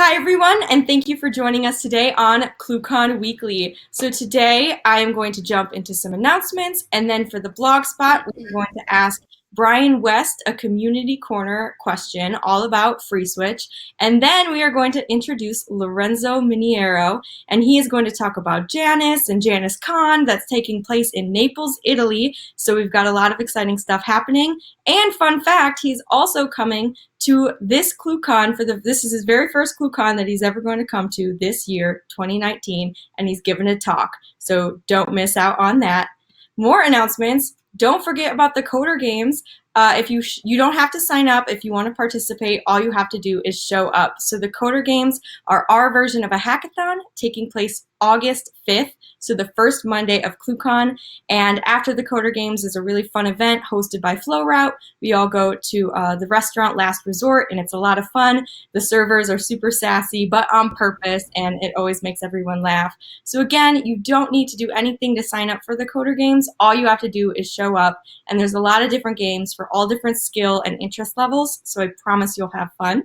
Hi, everyone, and thank you for joining us today on ClueCon Weekly. So today I am going to jump into some announcements, and then for the blog spot, we're going to ask Brian West a community corner question all about FreeSwitch. And then we are going to introduce Lorenzo Miniero, and he is going to talk about Janus and JanusCon that's taking place in Naples, Italy. So we've got a lot of exciting stuff happening. And fun fact, he's also coming to this ClueCon this is his very first ClueCon that he's ever going to come to this year, 2019, and he's given a talk. So don't miss out on that. More announcements. Don't forget about the Coder Games. If you don't have to sign up if you want to participate, all you have to do is show up. So the Coder Games are our version of a hackathon taking place August 5th, so the first Monday of ClueCon. And after the Coder Games is a really fun event hosted by FlowRoute. We all go to the restaurant Last Resort, and it's a lot of fun. The servers are super sassy, but on purpose, and it always makes everyone laugh. So again, you don't need to do anything to sign up for the Coder Games. All you have to do is show up, and there's a lot of different games for all different skill and interest levels, so I promise you'll have fun.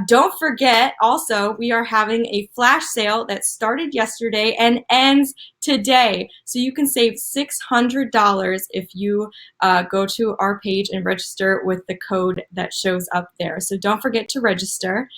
Don't forget, also, we are having a flash sale that started yesterday and ends today. So you can save $600 if you go to our page and register with the code that shows up there. So don't forget to register.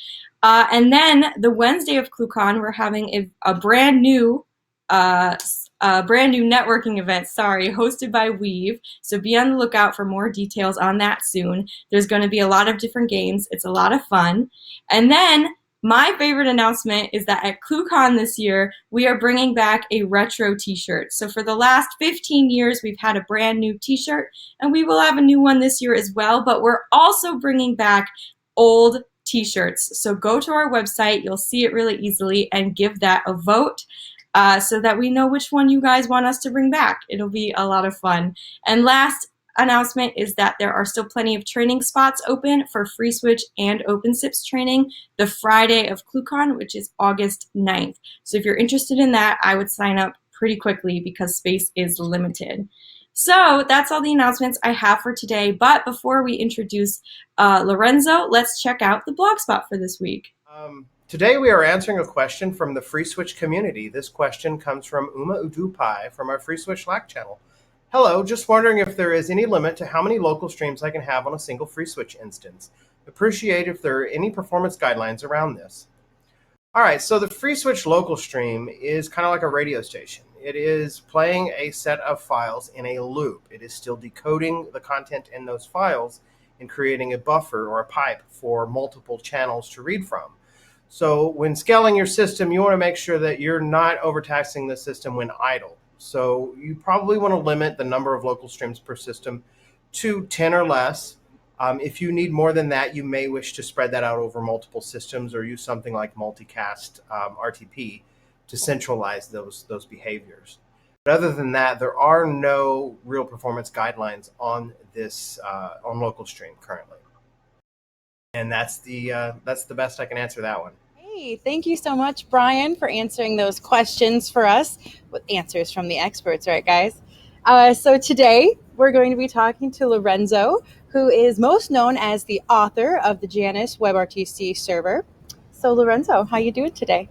And then the Wednesday of ClueCon, we're having a brand new networking event, hosted by Weave. So be on the lookout for more details on that soon. There's going to be a lot of different games. It's a lot of fun. And then my favorite announcement is that at ClueCon this year, we are bringing back a retro t-shirt. So for the last 15 years, we've had a brand new t-shirt, and we will have a new one this year as well, but we're also bringing back old t-shirts. So go to our website, you'll see it really easily, and give that a vote. So that we know which one you guys want us to bring back. It'll be a lot of fun. And last announcement is that there are still plenty of training spots open for FreeSwitch and OpenSIPs training the Friday of ClueCon, which is August 9th. So if you're interested in that, I would sign up pretty quickly because space is limited. So that's all the announcements I have for today. But before we introduce Lorenzo, let's check out the blog spot for this week. Today we are answering a question from the FreeSwitch community. This question comes from Uma Udupai from our FreeSwitch Slack channel. Hello, just wondering if there is any limit to how many local streams I can have on a single FreeSwitch instance. Appreciate if there are any performance guidelines around this. All right, so the FreeSwitch local stream is kind of like a radio station. It is playing a set of files in a loop. It is still decoding the content in those files and creating a buffer or a pipe for multiple channels to read from. So when scaling your system, you want to make sure that you're not overtaxing the system when idle. So you probably want to limit the number of local streams per system to 10 or less. If you need more than that, you may wish to spread that out over multiple systems or use something like multicast RTP to centralize those behaviors. But other than that, there are no real performance guidelines on this on local stream currently. And that's the best I can answer that one. Hey, thank you so much, Brian, for answering those questions for us with answers from the experts, right, guys? So today we're going to be talking to Lorenzo, who is most known as the author of the Janus WebRTC server. So Lorenzo, how you doing today?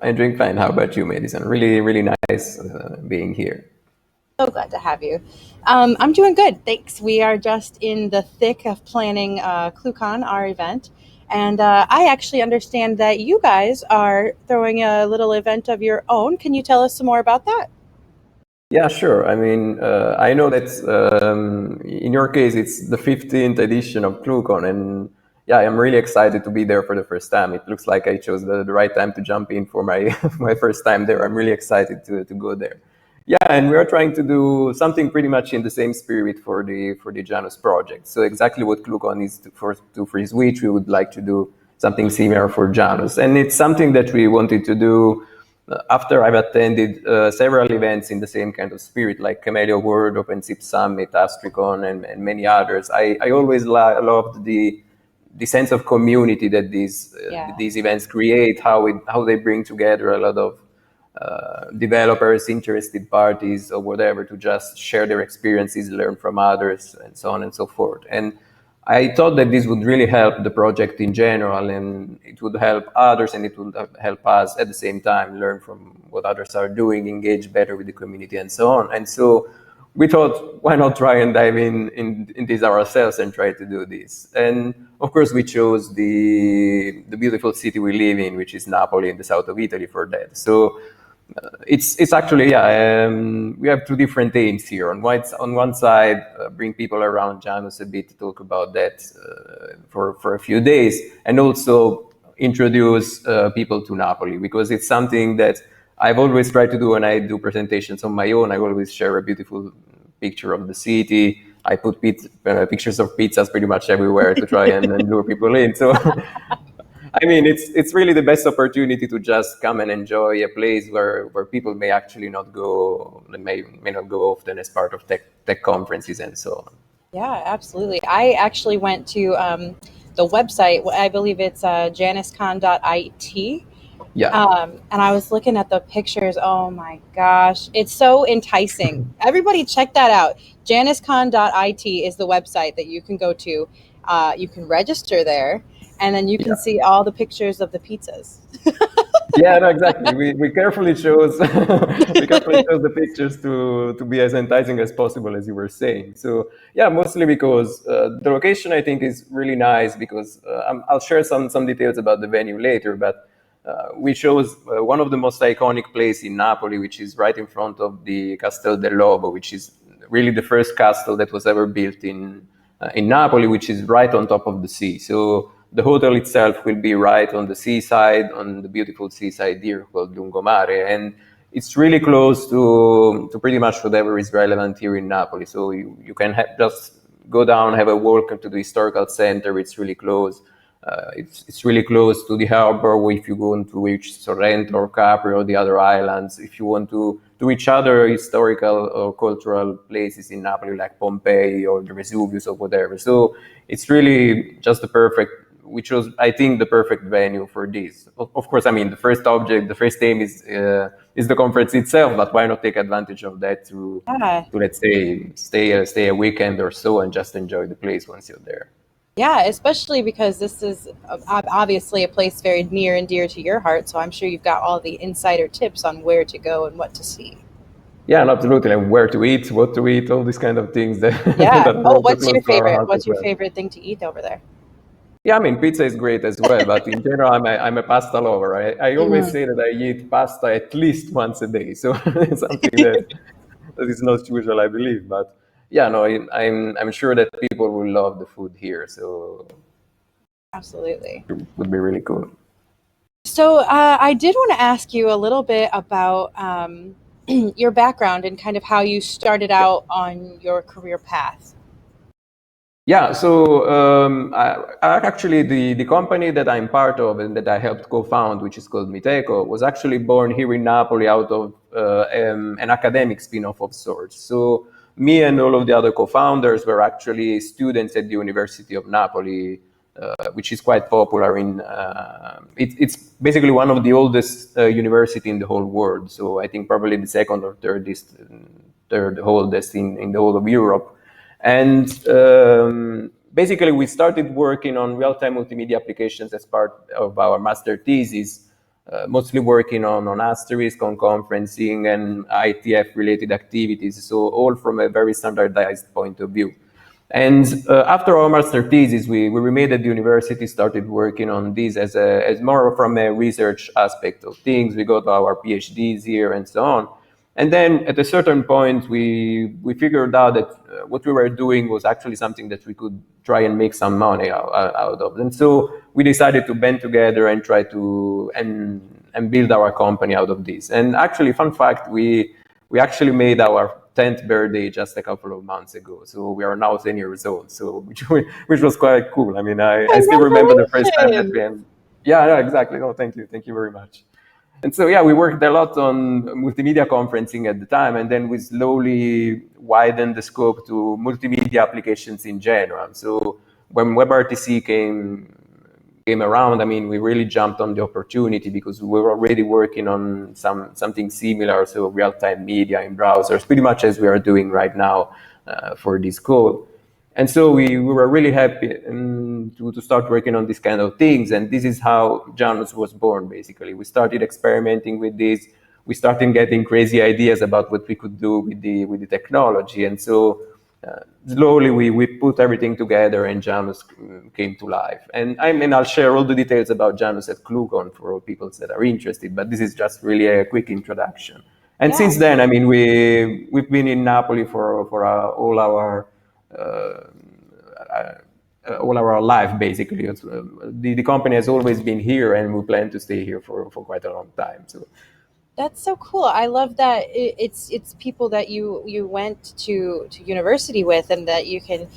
I'm doing fine. How about you, Madison? Really, really nice being here. So glad to have you. I'm doing good, thanks. We are just in the thick of planning ClueCon, our event. And I actually understand that you guys are throwing a little event of your own. Can you tell us some more about that? Yeah, sure. I mean, I know that in your case, it's the 15th edition of ClueCon. And yeah, I'm really excited to be there for the first time. It looks like I chose the right time to jump in for my, my first time there. I'm really excited to go there. Yeah, and we are trying to do something pretty much in the same spirit for the Janus project. So exactly what ClueCon is for FreeSwitch, we would like to do something similar for Janus. And it's something that we wanted to do after I've attended several events in the same kind of spirit, like Camellia World, OpenSIP Summit, Astricon, and many others. I always loved the sense of community that these events create, how they bring together a lot of developers, interested parties, or whatever, to just share their experiences, learn from others, and so on and so forth. And I thought that this would really help the project in general, and it would help others, and it would help us at the same time learn from what others are doing, engage better with the community, and so on. And so we thought, why not try and dive in this ourselves and try to do this? And of course, we chose the beautiful city we live in, which is Napoli in the south of Italy, for that. So it's actually, we have two different aims here. On one side, bring people around Janus a bit to talk about that for a few days, and also introduce people to Napoli, because it's something that I've always tried to do when I do presentations on my own. I always share a beautiful picture of the city. I put pictures of pizzas pretty much everywhere to try and lure people in. So I mean, it's really the best opportunity to just come and enjoy a place where people may actually not go, may not go often as part of tech conferences and so on. Yeah, absolutely. I actually went to the website. I believe it's JanusCon.it. Yeah. And I was looking at the pictures. Oh my gosh, it's so enticing. Everybody check that out. JanusCon.it is the website that you can go to. You can register there, and then you can see all the pictures of the pizzas. Yeah, no, exactly. We carefully chose the pictures to be as enticing as possible, as you were saying. So yeah, mostly because the location, I think, is really nice, because I'll share some details about the venue later, but we chose one of the most iconic places in Napoli, which is right in front of the Castel del Lobo, which is really the first castle that was ever built in Napoli, which is right on top of the sea. So the hotel itself will be right on the seaside, on the beautiful seaside here called Lungomare, and it's really close to pretty much whatever is relevant here in Napoli. So you can just go down, have a walk to the historical center. It's really close. It's really close to the harbor, if you want to reach Sorrento or Capri or the other islands. If you want to reach other historical or cultural places in Napoli, like Pompeii or the Vesuvius or whatever. So it's really just we chose, I think, the perfect venue for this. Of course, I mean, the first aim is the conference itself, but why not take advantage of that to let's say, stay a weekend or so and just enjoy the place once you're there. Yeah, especially because this is obviously a place very near and dear to your heart. So I'm sure you've got all the insider tips on where to go and what to see. Yeah, absolutely. And where to eat, what to eat, all these kind of things. Yeah. What's your favorite? What's your favorite thing to eat over there? Yeah, I mean, pizza is great as well, but in general, I'm a pasta lover. I always say that I eat pasta at least once a day, so it's something that is not usual, I believe. But yeah, no, I'm sure that people will love the food here, so absolutely, it would be really cool. So I did want to ask you a little bit about your background and kind of how you started out on your career path. Yeah, so actually the company that I'm part of and that I helped co-found, which is called Meetecho, was actually born here in Napoli out of an academic spin-off of sorts. So me and all of the other co-founders were actually students at the University of Napoli, which is quite popular it's basically one of the oldest university in the whole world. So I think probably the second or third oldest in the whole of Europe. And basically, we started working on real-time multimedia applications as part of our master thesis, mostly working on Asterisk, on conferencing and ITF-related activities, so all from a very standardized point of view. And after our master thesis, we remained at the university, started working on this as more from a research aspect of things. We got our PhDs here and so on. And then at a certain point, we figured out that what we were doing was actually something that we could try and make some money out of. And so we decided to band together and try to and build our company out of this. And actually, fun fact, we actually made our 10th birthday just a couple of months ago. So we are now 10 years old. So which was quite cool. I mean, I still remember the first time that we. Yeah, exactly. No, thank you very much. And so, yeah, we worked a lot on multimedia conferencing at the time, and then we slowly widened the scope to multimedia applications in general. So when WebRTC came around, I mean, we really jumped on the opportunity because we were already working on something similar, so real-time media in browsers, pretty much as we are doing right now for this call. And so we were really happy to start working on these kind of things. And this is how Janus was born, basically. We started experimenting with this. We started getting crazy ideas about what we could do with the technology. And so slowly we put everything together and Janus came to life. And I mean, I'll share all the details about Janus at ClueCon for all people that are interested, but this is just really a quick introduction. And since then, I mean, we've been in Napoli for all our life, basically. The company has always been here, and we plan to stay here for quite a long time. So That's so cool. I love that it's people that you went to university with, and that you can.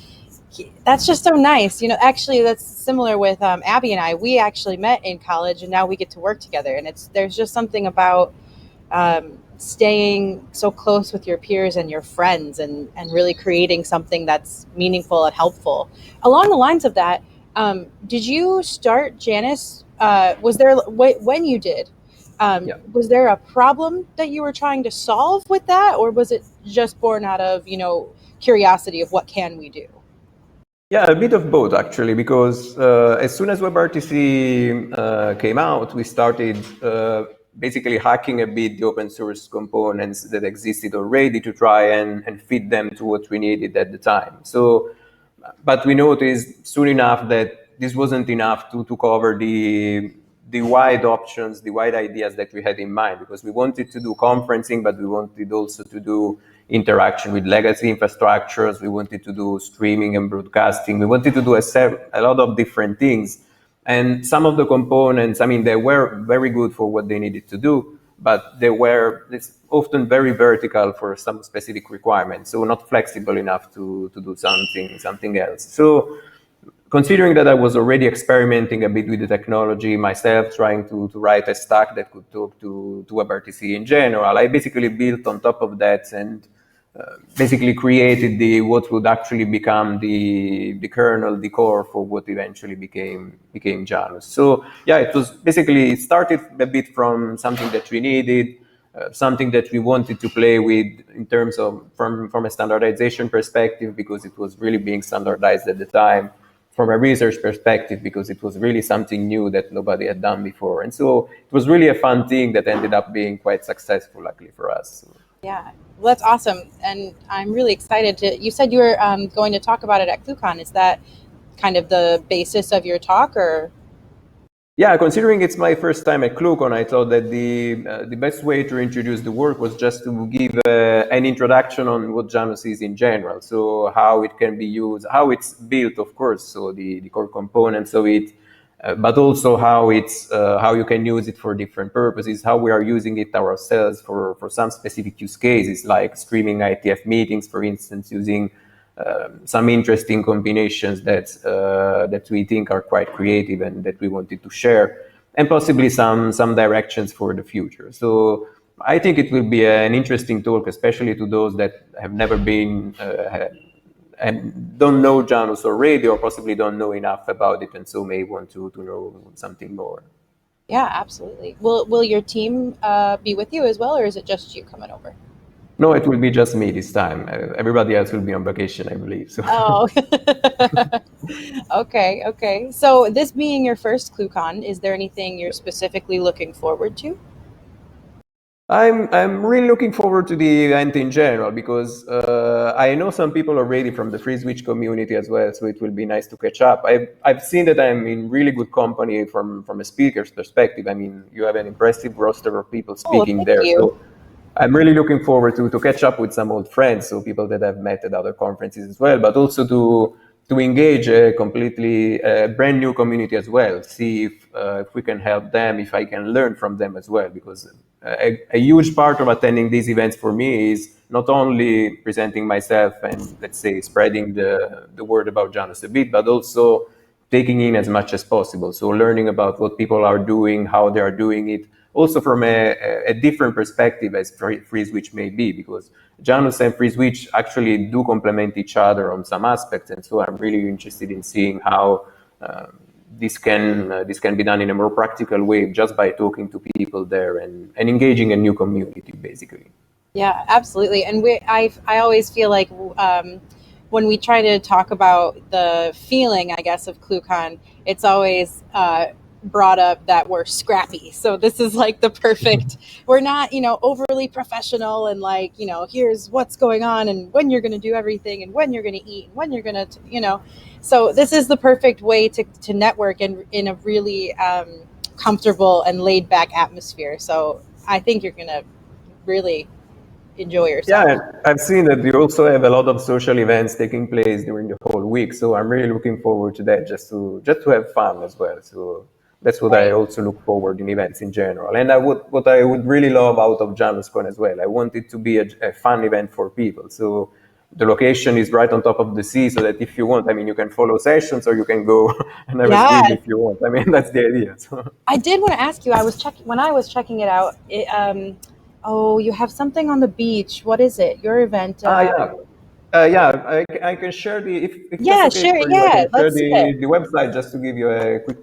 That's just so nice. You know, actually, that's similar with Abby and I. We actually met in college, and now we get to work together. And there's just something about staying so close with your peers and your friends, and really creating something that's meaningful and helpful. Along the lines of that, did you start Janus? Was there when you did? yeah. Was there a problem that you were trying to solve with that, or was it just born out of curiosity of what can we do? Yeah, a bit of both actually, because as soon as WebRTC came out, we started basically hacking a bit the open source components that existed already to try and fit them to what we needed at the time. So, but we noticed soon enough that this wasn't enough to cover the wide options, the wide ideas that we had in mind, because we wanted to do conferencing, but we wanted also to do interaction with legacy infrastructures. We wanted to do streaming and broadcasting. We wanted to do a lot of different things. And some of the components, I mean, they were very good for what they needed to do, but it's often very vertical for some specific requirements, so not flexible enough to do something else. So considering that I was already experimenting a bit with the technology myself, trying to write a stack that could talk to WebRTC in general, I basically built on top of that and basically created what would actually become the kernel, the core for what eventually became Janus. So yeah, it started a bit from something that we needed, something that we wanted to play with in terms of from a standardization perspective, because it was really being standardized at the time, from a research perspective, because it was really something new that nobody had done before. And so it was really a fun thing that ended up being quite successful, luckily for us. Yeah, well, that's awesome. And I'm really excited you said you were going to talk about it at ClueCon. Is that kind of the basis of your talk, or? Yeah, considering it's my first time at ClueCon, I thought that the best way to introduce the work was just to give an introduction on what Janus is in general. So how it can be used, how it's built, of course, so the core components of it, but also how you can use it for different purposes, how we are using it ourselves for some specific use cases, like streaming ITF meetings, for instance, using some interesting combinations that we think are quite creative and that we wanted to share, and possibly some directions for the future. So I think it will be an interesting talk, especially to those that have never been and don't know Janus already, or possibly don't know enough about it, and so may want to know something more. Yeah, absolutely. Will your team be with you as well, or is it just you coming over? No, it will be just me this time. Everybody else will be on vacation, I believe. So. Oh, okay. So this being your first ClueCon, is there anything you're specifically looking forward to? I'm really looking forward to the event in general, because I know some people already from the Free Switch community as well, so it will be nice to catch up. I've seen that I'm in really good company from a speaker's perspective. I mean, you have an impressive roster of people speaking there. You. So I'm really looking forward to catch up with some old friends, so people that I've met at other conferences as well, but also to engage a completely brand new community as well, see if we can help them, if I can learn from them as well, because a huge part of attending these events for me is not only presenting myself and, let's say, spreading the word about Janus a bit, but also taking in as much as possible. So learning about what people are doing, how they are doing it, also from a different perspective as Free Switch may be, because Janus and Free Switch actually do complement each other on some aspects. And so I'm really interested in seeing how this can be done in a more practical way, just by talking to people there and engaging a new community, basically. Yeah, absolutely. And I always feel like when we try to talk about the feeling, I guess, of ClueCon, it's always brought up that we're scrappy. So this is like the perfect, we're not, overly professional and like, here's what's going on and when you're going to do everything and when you're going to eat and when you're going to, so this is the perfect way to network in a really comfortable and laid back atmosphere. So I think you're going to really enjoy yourself. Yeah, I've seen that you also have a lot of social events taking place during the whole week. So I'm really looking forward to that, just to have fun as well. So that's what I also look forward in events in general. And what I would really love out of JanusCon as well, I want it to be a fun event for people. So the location is right on top of the sea, so that if you want, I mean, you can follow sessions or you can go and have a swim if you want. I mean, that's the idea. So. I did want to ask you, when I was checking it out, oh, you have something on the beach. What is it? Your event? I can share the if that's okay for you. I can share the website just to give you a quick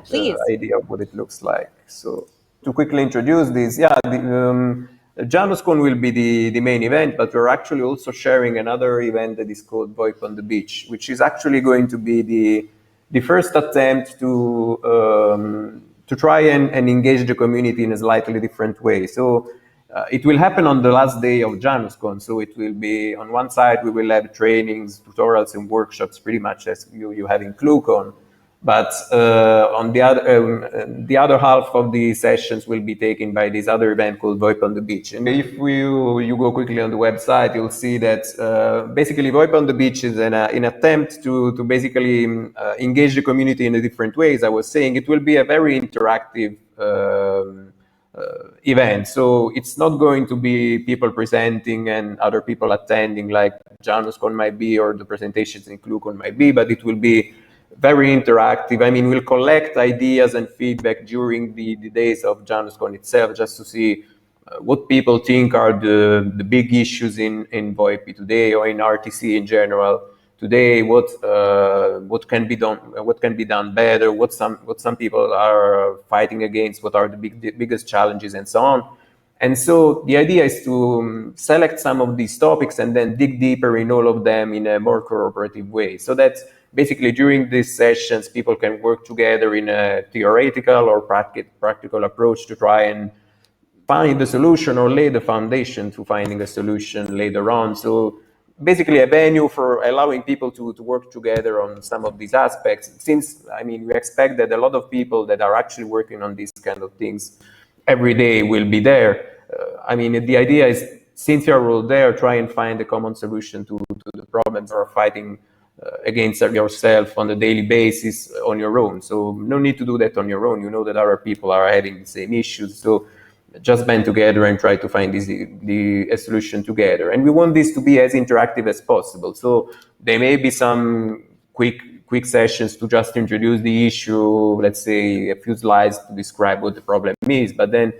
please. Idea of what it looks like. So to quickly introduce this, JanusCon will be the main event, but we're actually also sharing another event that is called VoIP on the Beach, which is actually going to be the first attempt to try and engage the community in a slightly different way. So it will happen on the last day of JanusCon. So it will be, on one side, we will have trainings, tutorials, and workshops, pretty much as you have in ClueCon. But on the other half of the sessions will be taken by this other event called VoIP on the Beach. And if you go quickly on the website, you'll see that basically VoIP on the Beach is an attempt to basically engage the community in a different way. As I was saying, it will be a very interactive event. So it's not going to be people presenting and other people attending like JanusCon might be or the presentations in ClueCon might be, but it will be very interactive. I mean, we'll collect ideas and feedback during the days of JanusCon itself, just to see what people think are the big issues in VoIP today or in RTC in general today. What can be done better? What some people are fighting against? What are the biggest challenges and so on? And so the idea is to select some of these topics and then dig deeper in all of them in a more cooperative way, so that basically during these sessions, people can work together in a theoretical or practical approach to try and find the solution or lay the foundation to finding a solution later on. So basically a venue for allowing people to work together on some of these aspects. Since, I mean, we expect that a lot of people that are actually working on these kind of things every day will be there. I mean, the idea is, since you're all there, try and find a common solution to the problems or fighting against yourself on a daily basis on your own. So no need to do that on your own. You know that other people are having the same issues. So just band together and try to find a solution together. And we want this to be as interactive as possible. So there may be some quick sessions to just introduce the issue, let's say a few slides to describe what the problem is, but then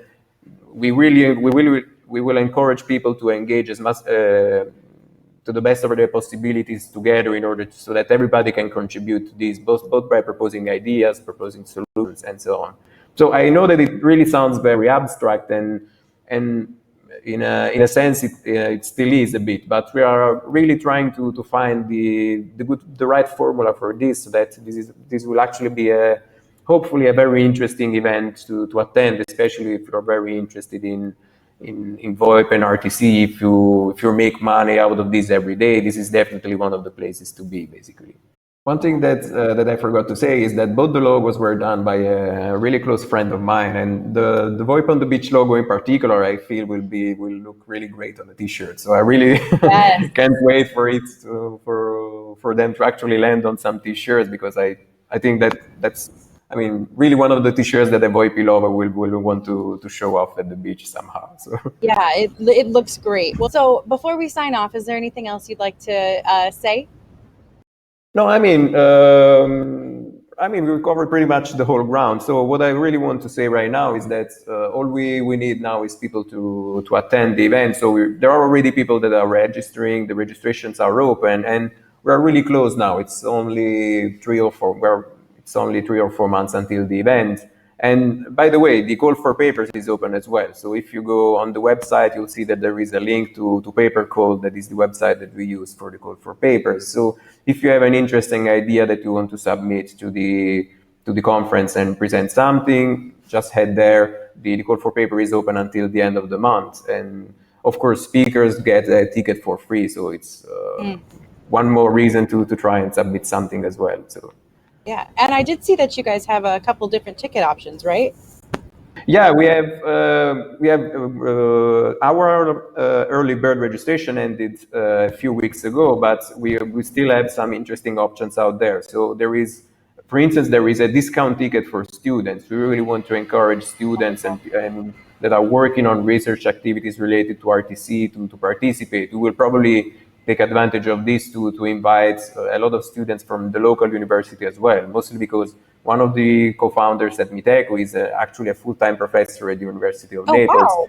we will encourage people to engage as much to the best of their possibilities together in order so that everybody can contribute to this, both by proposing ideas, proposing solutions, and so on. So I know that it really sounds very abstract, and in a sense it still is a bit, but we are really trying to find the right formula for this, so that this will actually be hopefully a very interesting event to attend, especially if you're very interested in VoIP and RTC. If you make money out of this every day, this is definitely one of the places to be, basically. One thing that I forgot to say is that both the logos were done by a really close friend of mine, and the VoIP on the Beach logo in particular, I feel will look really great on a t-shirt. So I really can't wait for it for them to actually land on some t-shirts, because I think that's really one of the t-shirts that a VoIP lover will want to show off at the beach somehow. So yeah, it looks great. Well, so before we sign off, is there anything else you'd like to say? No, we covered pretty much the whole ground. So what I really want to say right now is that all we need now is people to attend the event. So there are already people that are registering. The registrations are open, and we're really close now. It's only 3 or 4 months until the event. And by the way, the call for papers is open as well. So if you go on the website, you'll see that there is a link to Paper Call. That is the website that we use for the call for papers. So if you have an interesting idea that you want to submit to the conference and present something, just head there. The call for paper is open until the end of the month. And of course, speakers get a ticket for free. So it's one more reason to try and submit something as well. So. Yeah, and I did see that you guys have a couple different ticket options, right? Yeah, we have our early bird registration ended a few weeks ago, but we still have some interesting options out there. So there is, for instance, there is a discount ticket for students. We really want to encourage students and that are working on research activities related to RTC to participate. We will probably take advantage of this to invite a lot of students from the local university as well, mostly because one of the co-founders at Meetecho is actually a full-time professor at the University of Naples. Wow.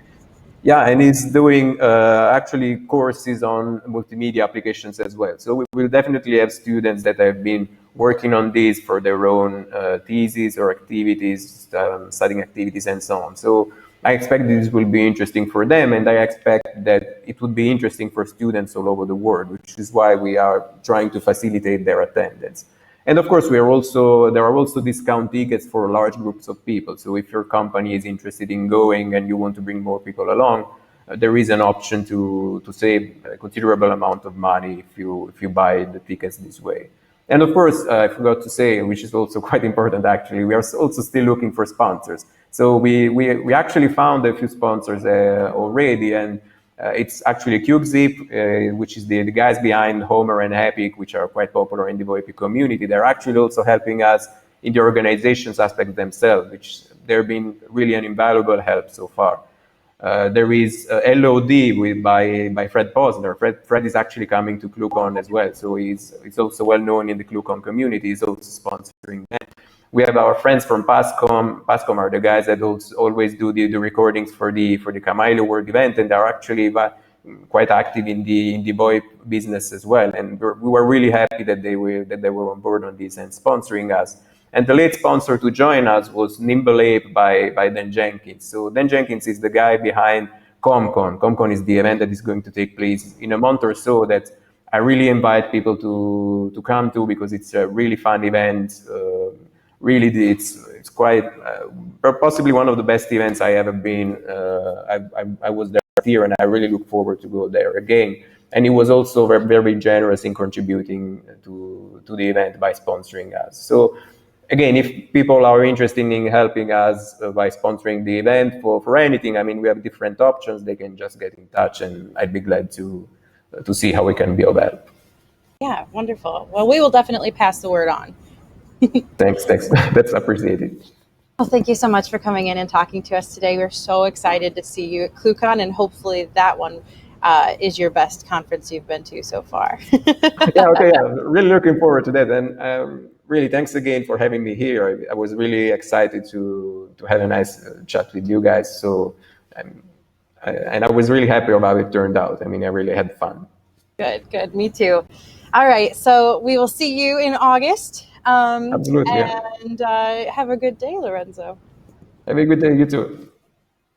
Yeah, and he's doing actually courses on multimedia applications as well. So we will definitely have students that have been working on this for their own theses or activities, studying activities and so on. So I expect this will be interesting for them, and I expect that it would be interesting for students all over the world, which is why we are trying to facilitate their attendance. And of course, there are also discount tickets for large groups of people. So if your company is interested in going and you want to bring more people along, there is an option to save a considerable amount of money if you buy the tickets this way. And of course, I forgot to say, which is also quite important actually, we are also still looking for sponsors. So we actually found a few sponsors already, and it's actually CubeZip, which is the guys behind Homer and Epic, which are quite popular in the VoIP community. They're actually also helping us in the organizations aspect themselves, which they've been really an invaluable help so far. There is LOD by Fred Posner. Fred is actually coming to ClueCon as well, so he's also well known in the ClueCon community. He's also sponsoring that. We have our friends from PASCOM. PASCOM are the guys that always do the recordings for the Camailo World event, and they're actually quite active in the VoIP business as well. And we were really happy that they were on board on this and sponsoring us. And the lead sponsor to join us was Nimble Ape by Dan Jenkins. So Dan Jenkins is the guy behind ComCon. ComCon is the event that is going to take place in a month or so that I really invite people to come to, because it's a really fun event. Really, it's quite possibly one of the best events I ever been. I was there here, and I really look forward to go there again. And he was also very, very generous in contributing to the event by sponsoring us. So again, if people are interested in helping us by sponsoring the event for anything, I mean, we have different options. They can just get in touch, and I'd be glad to see how we can be of help. Yeah, wonderful. Well, we will definitely pass the word on. Thanks. That's appreciated. Well, thank you so much for coming in and talking to us today. We're so excited to see you at ClueCon, and hopefully that one is your best conference you've been to so far. Yeah, really looking forward to that. And really, thanks again for having me here. I was really excited to have a nice chat with you guys. So, and I was really happy about how it turned out. I mean, I really had fun. Good. Me too. All right. So we will see you in August. Absolutely. And have a good day, Lorenzo. Have a good day, you too.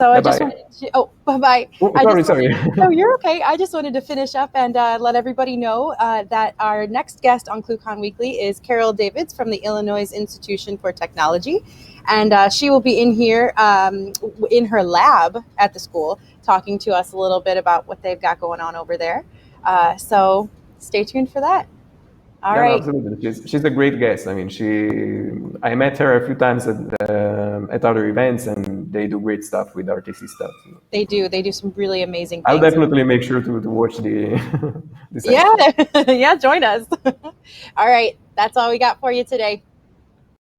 So bye-bye. I just wanted to, bye-bye. Sorry. No, you're okay. I just wanted to finish up and let everybody know that our next guest on ClueCon Weekly is Carol Davids from the Illinois Institution for Technology. And she will be in here in her lab at the school talking to us a little bit about what they've got going on over there. So stay tuned for that. All right. Absolutely. She's a great guest. I mean, I met her a few times at other events, and they do great stuff with RTC stuff. They do some really amazing things. I'll definitely make sure to watch the yeah, join us. All right. That's all we got for you today.